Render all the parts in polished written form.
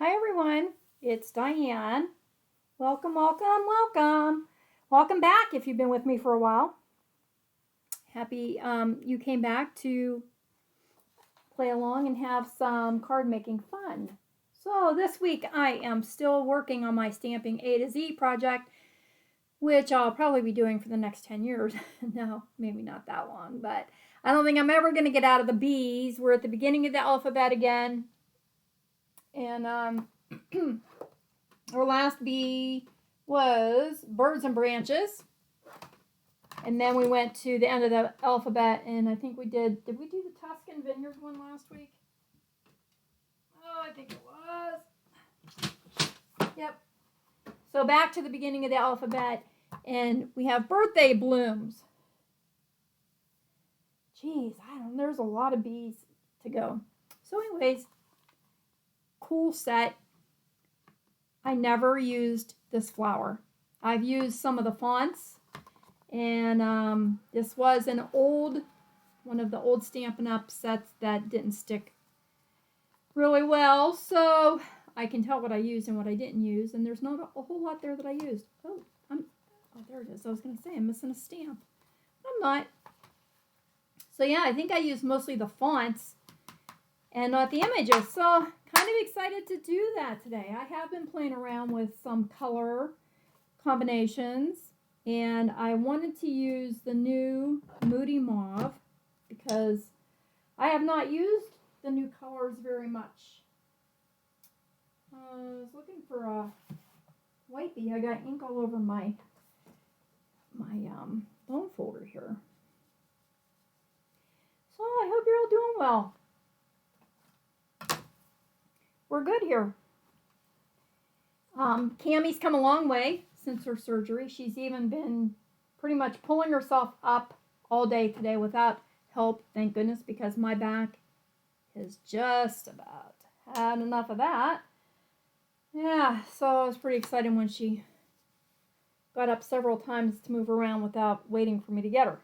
Hi everyone, it's Diane. Welcome, welcome, welcome. Welcome back if you've been with me for a while. Happy you came back to play along and have some card making fun. So this week I am still working on my Stamping A to Z project, which I'll probably be doing for the next 10 years. No, maybe not that long, but I don't think I'm ever going to get out of the B's. We're at the beginning of the alphabet again. And our last B was birds and branches. And then we went to the end of the alphabet, and I think we did we do the Tuscan Vineyard one last week? Oh, I think it was. Yep. So back to the beginning of the alphabet, and we have birthday blooms. Geez, there's a lot of B's to go. So anyways, cool set. I never used this flower. I've used some of the fonts, and this was one of the old Stampin' Up sets that didn't stick really well, so I can tell what I used and what I didn't use, and there's not a whole lot there that I used. Oh, there it is. I was going to say I'm missing a stamp. I'm not. So yeah, I think I used mostly the fonts and not the images, so kind of excited to do that today. I have been playing around with some color combinations, and I wanted to use the new Moody Mauve because I have not used the new colors very much. I was looking for a white bee. I got ink all over my bone folder here. So I hope you're all doing well. We're good here. Cammie's come a long way since her surgery. She's even been pretty much pulling herself up all day today without help, thank goodness, because my back has just about had enough of that. Yeah, so it was pretty exciting when she got up several times to move around without waiting for me to get her.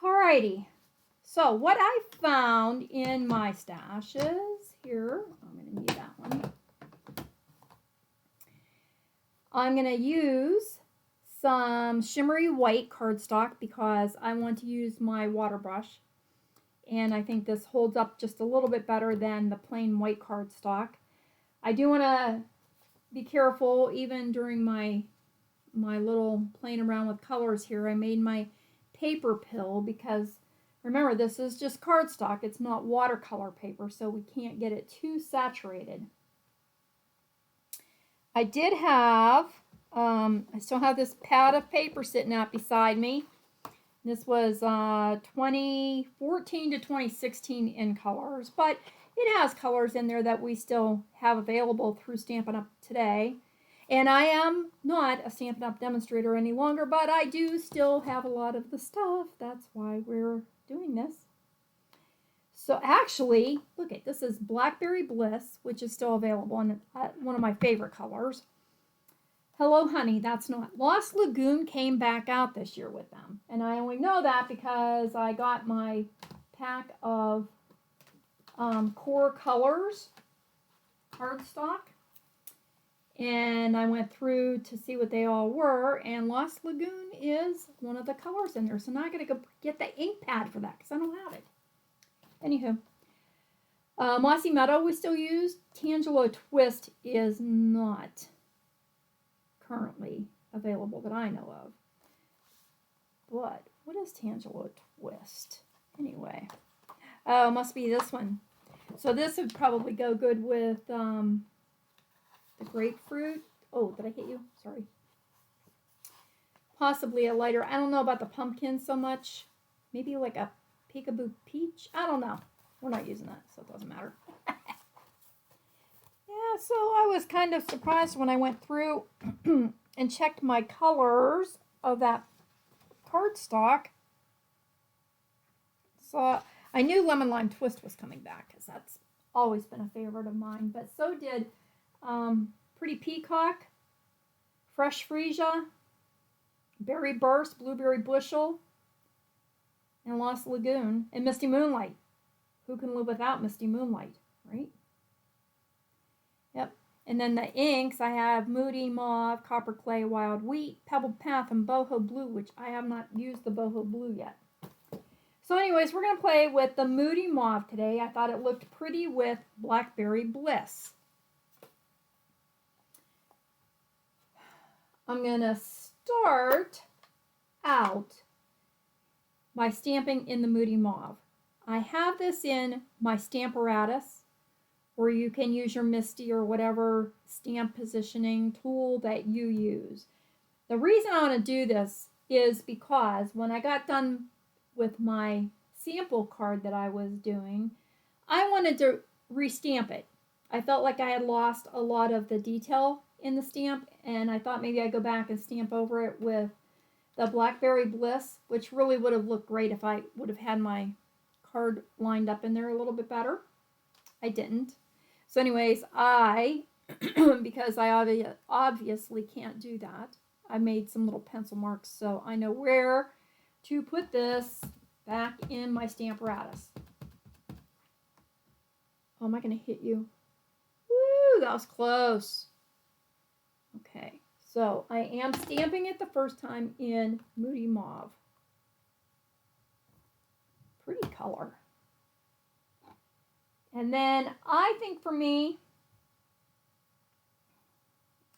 Alrighty. So what I found in my stashes here, I'm going to need that one. I'm going to use some shimmery white cardstock because I want to use my water brush. And I think this holds up just a little bit better than the plain white cardstock. I do want to be careful even during my little playing around with colors here. I made my paper pill because remember, this is just cardstock. It's not watercolor paper, so we can't get it too saturated. I did have, I still have this pad of paper sitting out beside me. This was 2014 to 2016 in colors, but it has colors in there that we still have available through Stampin' Up! Today. And I am not a Stampin' Up! Demonstrator any longer, but I do still have a lot of the stuff. That's why we're doing this. So actually, look at this is Blackberry Bliss, which is still available and one of my favorite colors. Hello Honey, that's not. Lost Lagoon came back out this year with them. And I only know that because I got my pack of core colors cardstock. And I went through to see what they all were, and Lost Lagoon is one of the colors in there. So now I gotta go get the ink pad for that because I don't have it. Anywho, Mossy Meadow we still use. Tangelo Twist is not currently available that I know of. But what is Tangelo Twist? Anyway, oh, it must be this one. So this would probably go good with the grapefruit. Oh, did I hit you? Sorry. Possibly a lighter. I don't know about the pumpkin so much. Maybe like a peekaboo peach. I don't know. We're not using that, so it doesn't matter. Yeah, so I was kind of surprised when I went through and checked my colors of that cardstock. So I knew Lemon Lime Twist was coming back because that's always been a favorite of mine. But so did Pretty Peacock, Fresh Freesia, Berry Burst, Blueberry Bushel, and Lost Lagoon, and Misty Moonlight. Who can live without Misty Moonlight, right? And then the inks, I have Moody, Mauve, Copper Clay, Wild Wheat, Pebbled Path, and Boho Blue, which I have not used the Boho Blue yet. So anyways, we're going to play with the Moody Mauve today. I thought it looked pretty with Blackberry Bliss. I'm going to start out by stamping in the Moody Mauve. I have this in my Stamparatus, or you can use your Misty or whatever stamp positioning tool that you use. The reason I want to do this is because when I got done with my sample card that I was doing, I wanted to restamp it. I felt like I had lost a lot of the detail in the stamp, and I thought maybe I'd go back and stamp over it with the Blackberry Bliss, which really would have looked great if I would have had my card lined up in there a little bit better. I didn't. So anyways, because I obviously can't do that, I made some little pencil marks so I know where to put this back in my Stamparatus. Oh, am I going to hit you? Woo, that was close. Okay, so I am stamping it the first time in Moody Mauve. Pretty color. And then I think for me,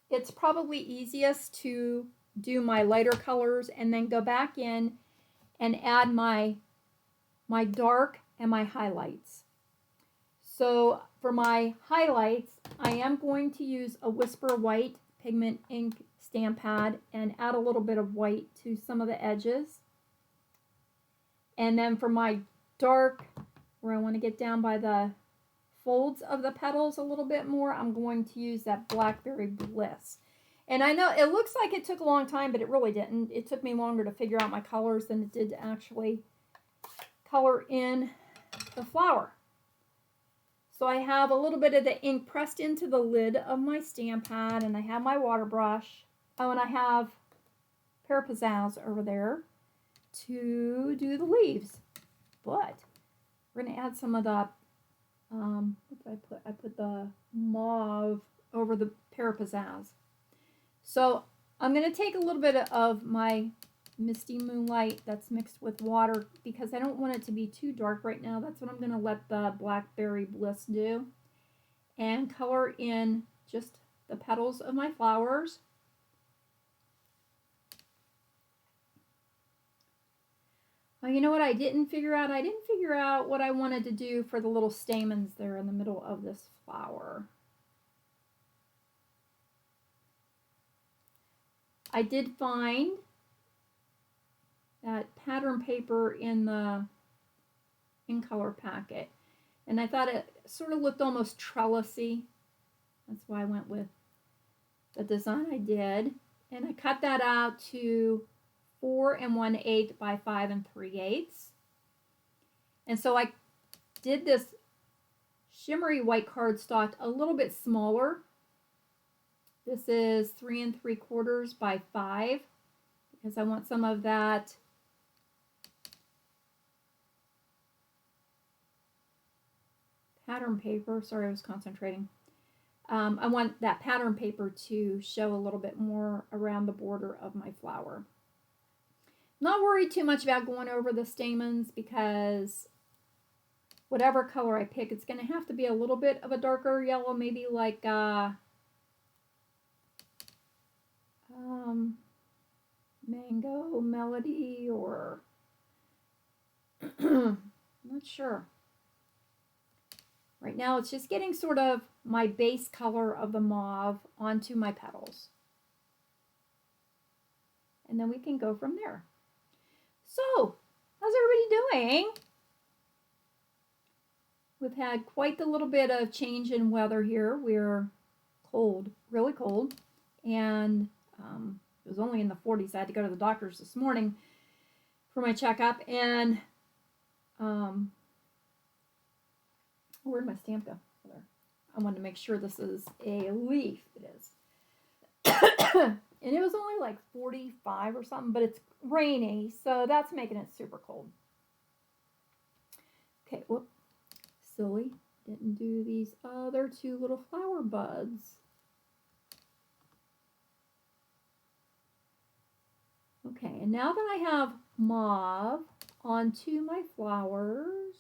it's probably easiest to do my lighter colors and then go back in and add my dark and my highlights. So for my highlights, I am going to use a Whisper White Pigment ink stamp pad and add a little bit of white to some of the edges. And then for my dark, where I want to get down by the folds of the petals a little bit more, I'm going to use that Blackberry Bliss. And I know it looks like it took a long time, but it really didn't. It took me longer to figure out my colors than it did to actually color in the flower. So I have a little bit of the ink pressed into the lid of my stamp pad, and I have my water brush. Oh, and I have Pear Pizzazz over there to do the leaves. But we're going to add some of the what did I put? I put the mauve over the Pear Pizzazz. So I'm going to take a little bit of my Misty Moonlight that's mixed with water because I don't want it to be too dark right now. That's what I'm going to let the Blackberry Bliss do. And color in just the petals of my flowers. Well, you know what I didn't figure out? I didn't figure out what I wanted to do for the little stamens there in the middle of this flower. I did find that pattern paper in the In Color packet, and I thought it sort of looked almost trellisy. That's why I went with the design I did. And I cut that out to 4 1/8 by 5 3/8. And so I did this shimmery white cardstock a little bit smaller. This is 3 3/4 by 5 because I want some of that pattern paper. Sorry, I was concentrating. I want that pattern paper to show a little bit more around the border of my flower. Not worried too much about going over the stamens because whatever color I pick, it's going to have to be a little bit of a darker yellow, maybe like Mango Melody or I'm not sure. Right now it's just getting sort of my base color of the mauve onto my petals. And then we can go from there. So, how's everybody doing? We've had quite a little bit of change in weather here. We're cold, really cold. And it was only in the 40s. I had to go to the doctor's this morning for my checkup. And where'd my stamp go? There. I wanted to make sure this is a leaf. It is. And it was only like 45 or something, but it's rainy, so that's making it super cold. Okay, whoop. Silly. Didn't do these other two little flower buds. Okay, and now that I have mauve onto my flowers,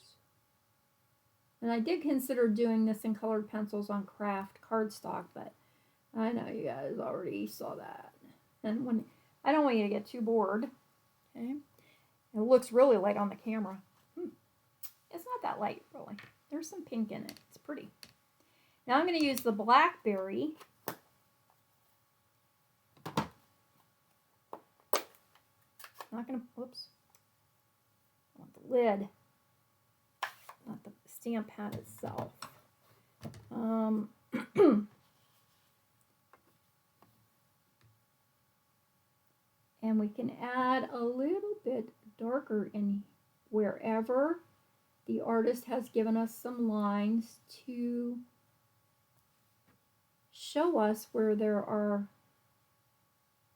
and I did consider doing this in colored pencils on craft cardstock, but I know you guys already saw that. And when I don't want you to get too bored. Okay, it looks really light on the camera. It's not that light, really. There's some pink in it. It's pretty. Now I'm going to use the Blackberry. Not going to, whoops. I want the lid, not the stamp pad itself. And we can add a little bit darker in wherever the artist has given us some lines to show us where there are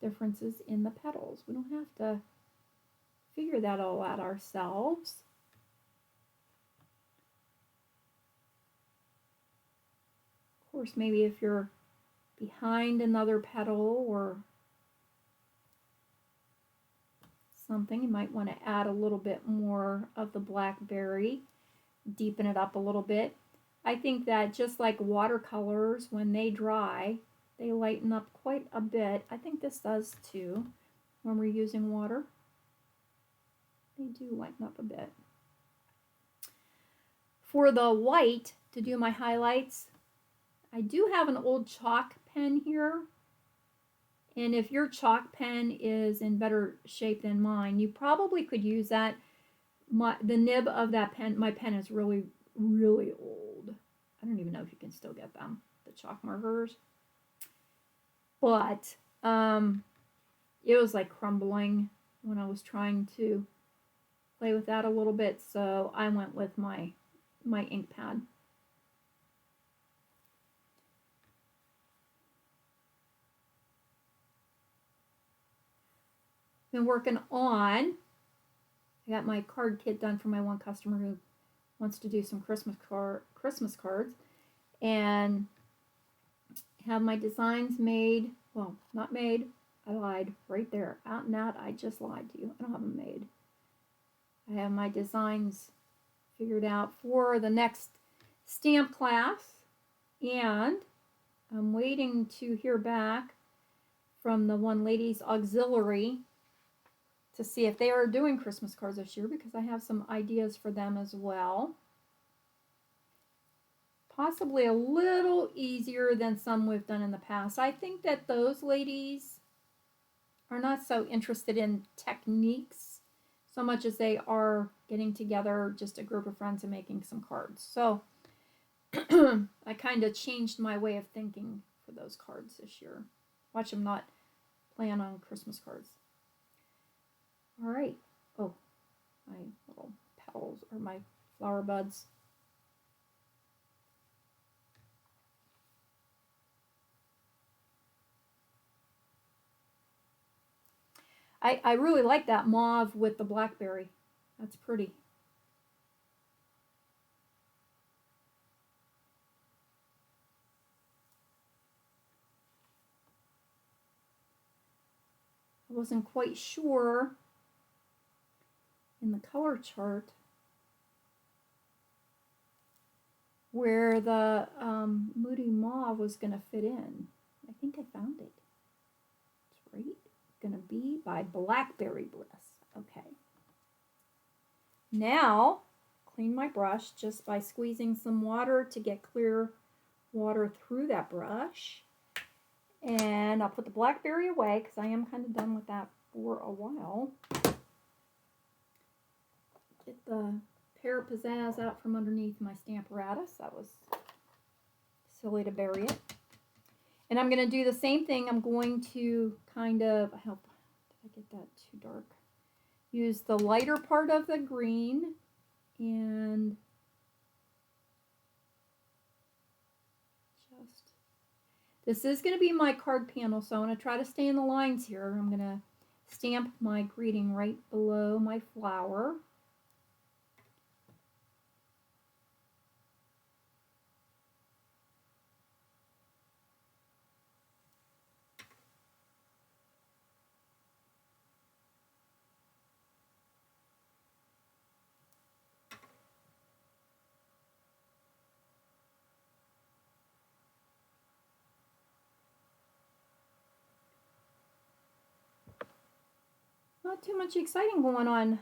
differences in the petals. We don't have to figure that all out ourselves. Of course, maybe if you're behind another petal or something, you might want to add a little bit more of the Blackberry, deepen it up a little bit. I think that just like watercolors, when they dry, they lighten up quite a bit. I think this does too when we're using water. They do lighten up a bit. For the white, to do my highlights, I do have an old chalk pen here. And if your chalk pen is in better shape than mine, you probably could use that. The nib of that pen, my pen is really, really old. I don't even know if you can still get them, the chalk markers. But it was like crumbling when I was trying to play with that a little bit, so I went with my ink pad. Been working on, I got my card kit done for my one customer who wants to do some Christmas cards, and have my designs made. Well, not made. I lied right there. Out and out, I just lied to you. I don't have them made. I have my designs figured out for the next stamp class, and I'm waiting to hear back from the one ladies auxiliary to see if they are doing Christmas cards this year, because I have some ideas for them as well. Possibly a little easier than some we've done in the past. I think that those ladies are not so interested in techniques so much as they are getting together, just a group of friends, and making some cards. So I kind of changed my way of thinking for those cards this year. Watch them not plan on Christmas cards. All right. Oh, my little petals, or my flower buds. I really like that mauve with the blackberry. That's pretty. I wasn't quite sure in the color chart where the Moody Mauve was going to fit in. I think I found it. It's right. Going to be by Blackberry Bliss. Okay. Now, clean my brush just by squeezing some water to get clear water through that brush. And I'll put the blackberry away because I am kind of done with that for a while. Get the Pear Pizzazz out from underneath my Stamparatus. That was silly to bury it. And I'm going to do the same thing. I'm going to kind of, did I get that too dark? Use the lighter part of the green and this is going to be my card panel, so I'm going to try to stay in the lines here. I'm going to stamp my greeting right below my flower. not too much exciting going on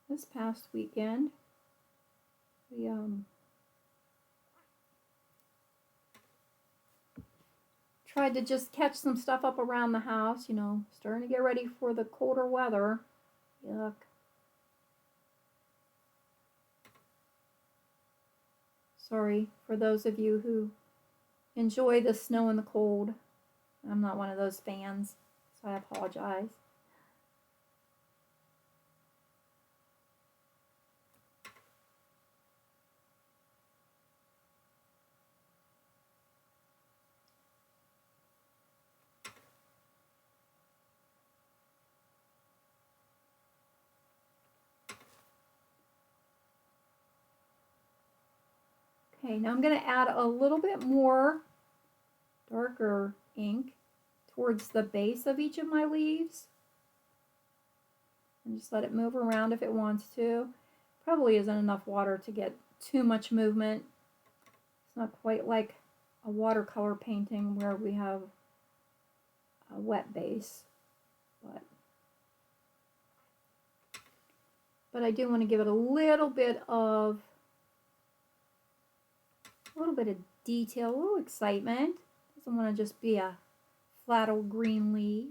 this past weekend. We tried to just catch some stuff up around the house, you know, starting to get ready for the colder weather. Yuck. Sorry for those of you who enjoy the snow and the cold. I'm not one of those fans, so I apologize. Okay, now I'm going to add a little bit more darker ink towards the base of each of my leaves. And just let it move around if it wants to. Probably isn't enough water to get too much movement. It's not quite like a watercolor painting where we have a wet base. But I do want to give it a little bit of detail, a little excitement. Doesn't want to just be a flat old green leaf.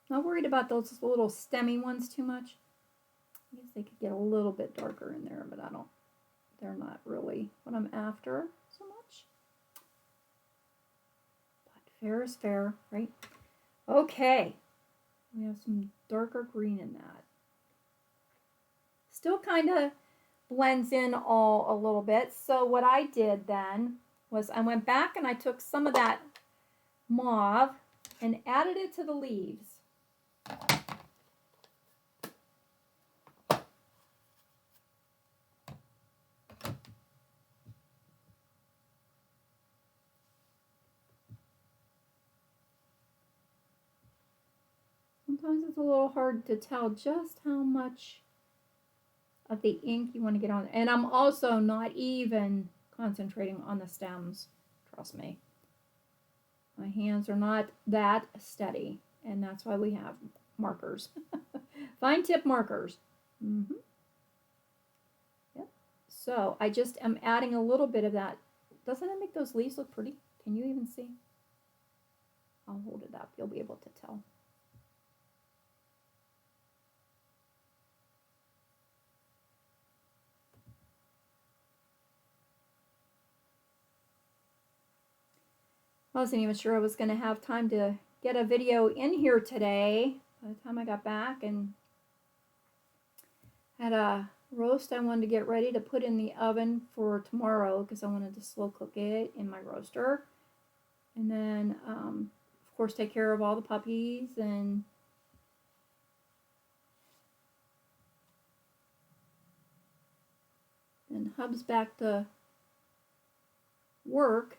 Not worried about those little stemmy ones too much. I guess they could get a little bit darker in there, but they're not really what I'm after so much. But fair is fair, right? Okay. We have some darker green in that. Still kind of blends in all a little bit. So what I did then was I went back and I took some of that mauve and added it to the leaves. Sometimes it's a little hard to tell just how much of the ink you want to get on. And I'm also not even concentrating on the stems. Trust me. My hands are not that steady. And that's why we have markers. Fine tip markers. Yep. So I just am adding a little bit of that. Doesn't it make those leaves look pretty? Can you even see? I'll hold it up. You'll be able to tell. I wasn't even sure I was going to have time to get a video in here today by the time I got back, and had a roast I wanted to get ready to put in the oven for tomorrow because I wanted to slow cook it in my roaster. And then, of course, take care of all the puppies and Hub's back to work.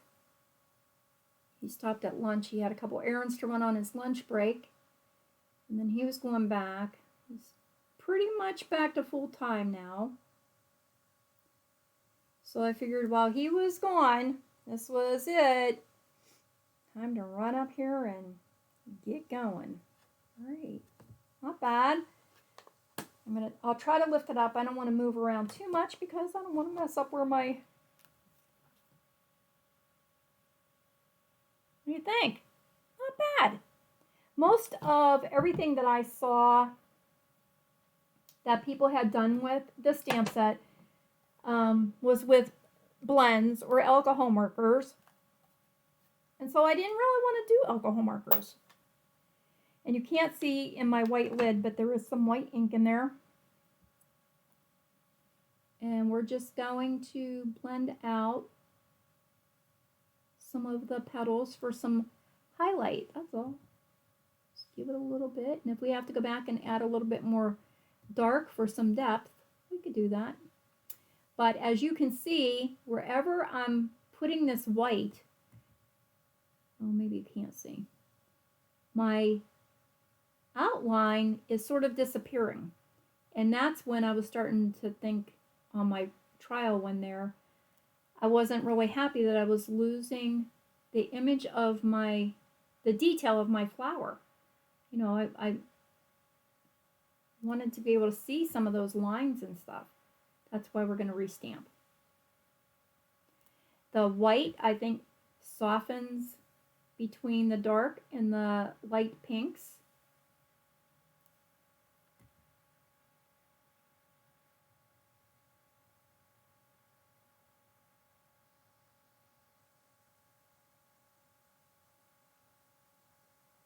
He stopped at lunch. He had a couple errands to run on his lunch break. And then he was going back. He's pretty much back to full time now. So I figured while he was gone, this was it. Time to run up here and get going. All right. Not bad. I'll try to lift it up. I don't want to move around too much because I don't want to mess up where my... What do you think? Not bad. Most of everything that I saw that people had done with the stamp set was with blends or alcohol markers. And so I didn't really want to do alcohol markers. And you can't see in my white lid, but there is some white ink in there. And we're just going to blend out some of the petals for some highlight. That's all. Just give it a little bit. And if we have to go back and add a little bit more dark for some depth, we could do that. But as you can see, wherever I'm putting this white, oh, maybe you can't see. outline is sort of disappearing. And that's when I was starting to think on my trial one there, I wasn't really happy that I was losing the image of the detail of my flower. You know, I wanted to be able to see some of those lines and stuff. That's why we're going to restamp. The white, I think, softens between the dark and the light pinks.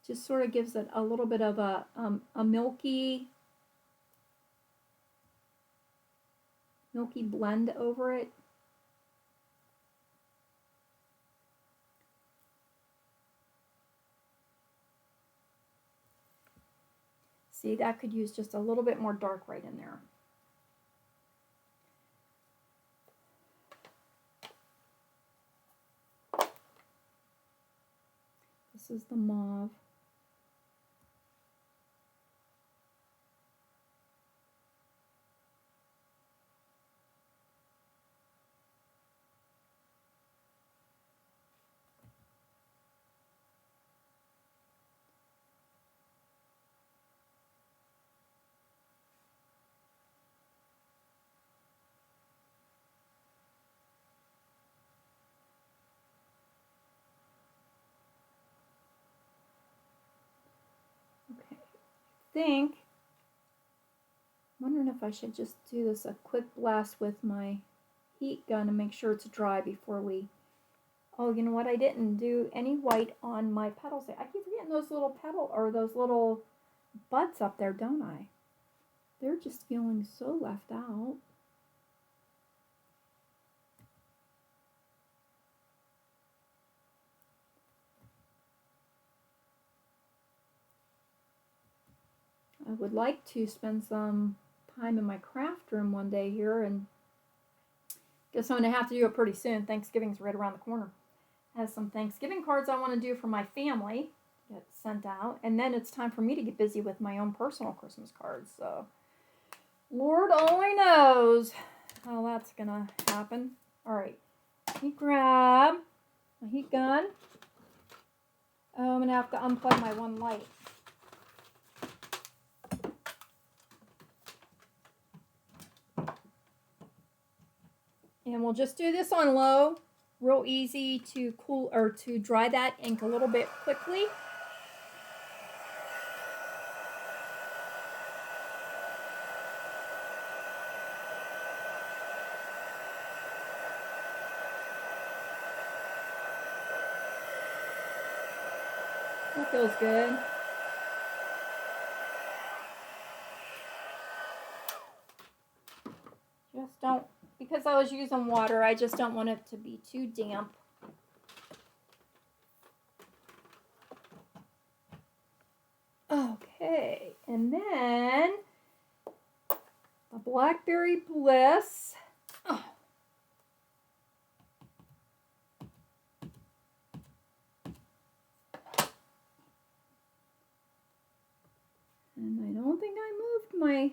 Just sort of gives it a little bit of a milky blend over it. See, that could use just a little bit more dark right in there. This is the mauve. I'm wondering if I should just do this a quick blast with my heat gun and make sure it's dry before we... Oh, you know what? I didn't do any white on my petals. I keep forgetting those little those little buds up there, don't I? They're just feeling so left out. I would like to spend some time in my craft room one day here, and guess I'm going to have to do it pretty soon. Thanksgiving's right around the corner. I have some Thanksgiving cards I want to do for my family, get sent out, and then it's time for me to get busy with my own personal Christmas cards. So, Lord only knows how that's going to happen. All right, let me grab my heat gun. Oh, I'm going to have to unplug my one light. And we'll just do this on low, real easy to cool or to dry that ink a little bit quickly. That feels good. Just don't, because I was using water, I just don't want it to be too damp. Okay, and then the Blackberry Bliss. Oh. And I don't think I moved my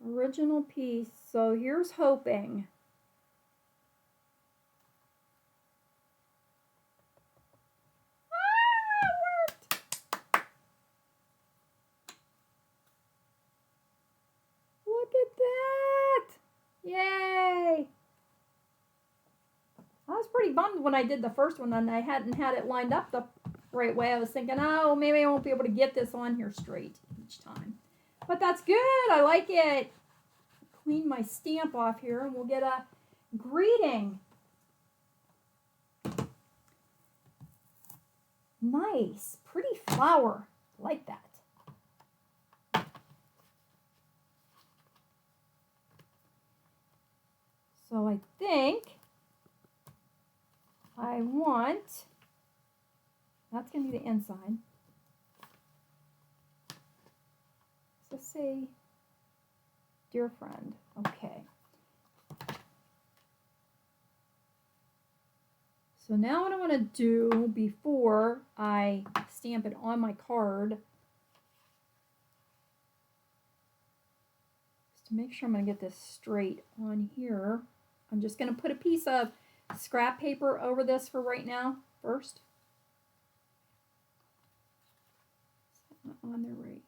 original piece, so here's hoping. Ah, it worked! Look at that! Yay! I was pretty bummed when I did the first one and I hadn't had it lined up the right way. I was thinking, oh, maybe I won't be able to get this on here straight each time. But that's good. I like it. Clean my stamp off here and we'll get a greeting. Nice. Pretty flower. I like that. So I think I want, that's going to be the inside. So say, dear friend, okay. So now what I want to do before I stamp it on my card to make sure I'm going to get this straight on here, I'm just going to put a piece of scrap paper over this for right now first. Set that on there right.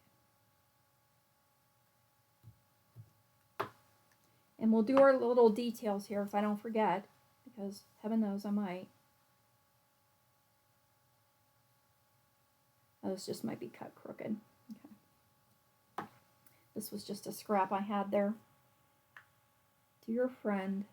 And we'll do our little details here if I don't forget, because heaven knows I might. Oh, this just might be cut crooked. Okay. This was just a scrap I had there. Dear friend.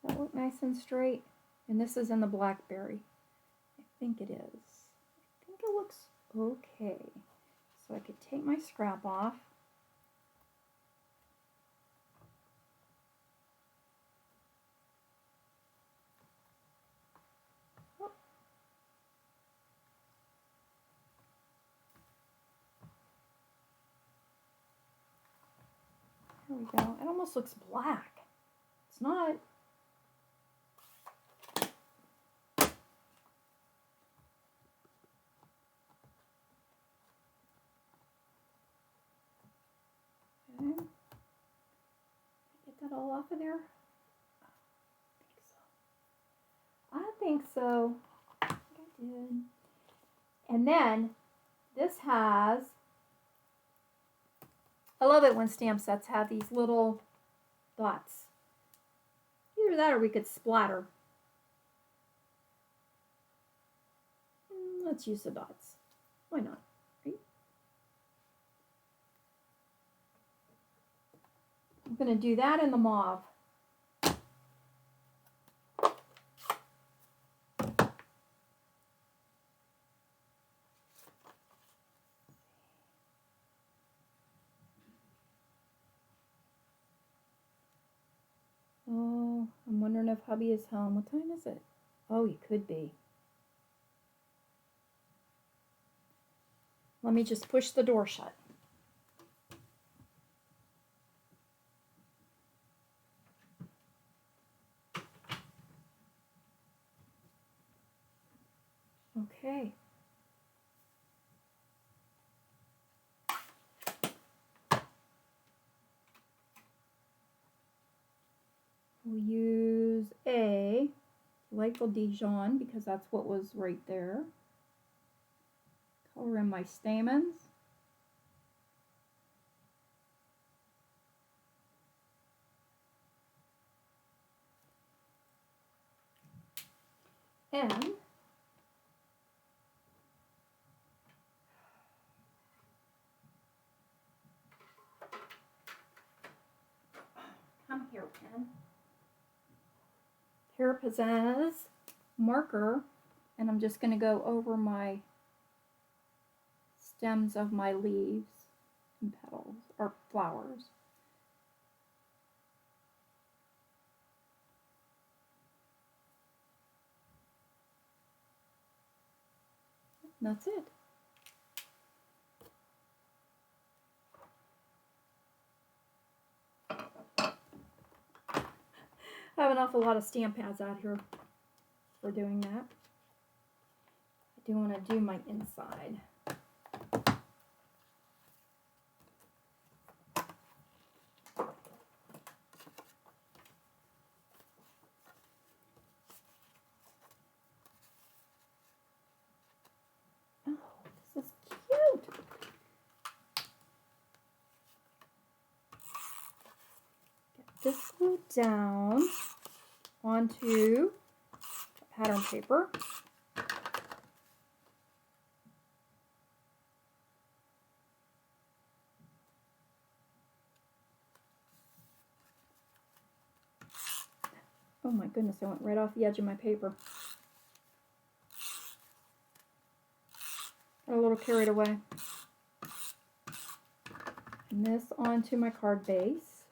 That look nice and straight? And this is in the Blackberry. I think it is. I think it looks okay. So I could take my scrap off. Oh. There we go. It almost looks black. It's not. Get that all off of there? I think so. I think I did. And then this has, I love it when stamp sets have these little dots. Either that or we could splatter. Let's use the dots. Why not? Right? I'm going to do that in the mauve. Oh, I'm wondering if hubby is home. What time is it? Oh, he could be. Let me just push the door shut. Okay. We'll use a delightful Dijon because that's what was right there. Color in my stamens. And come here, pen. Pear Pizzazz marker, and I'm just going to go over my stems of my leaves and petals or flowers. And that's it. I have an awful lot of stamp pads out here for doing that. I do want to do my inside. Oh, this is cute. Get this glued down onto pattern paper. Oh my goodness, I went right off the edge of my paper. Got a little carried away. And this onto my card base.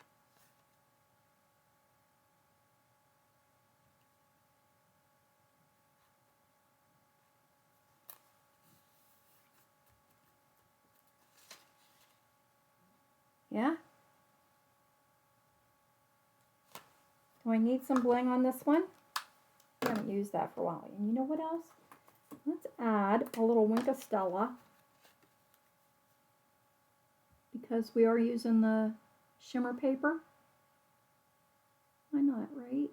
Do I need some bling on this one? I haven't used that for a while. And you know what else? Let's add a little Wink of Stella, because we are using the shimmer paper. Why not, right?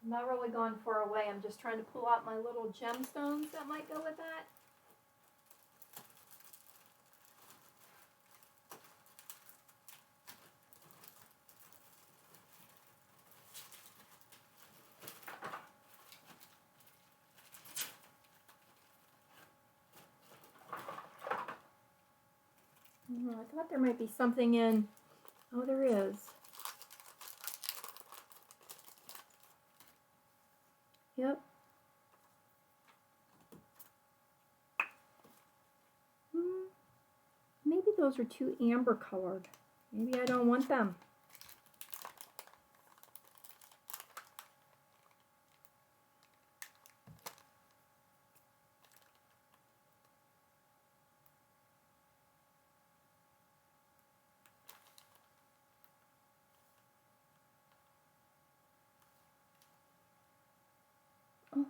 I'm not really going far away. I'm just trying to pull out my little gemstones that might go with that. I thought there might be something in. Oh, there is. Yep. Maybe those are too amber colored. Maybe I don't want them. Oh,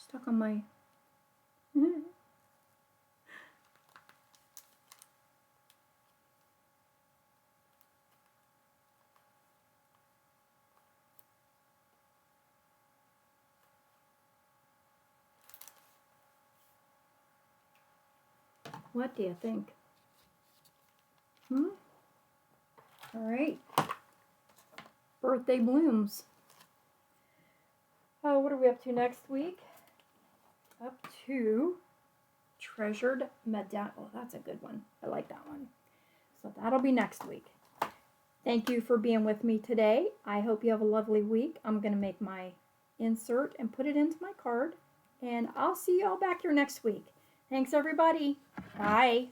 stuck on my... What do you think? All right. Birthday blooms. Oh, what are we up to next week? Up to Treasured Medallion. Oh, that's a good one. I like that one. So that'll be next week. Thank you for being with me today. I hope you have a lovely week. I'm going to make my insert and put it into my card. And I'll see you all back here next week. Thanks, everybody. Bye.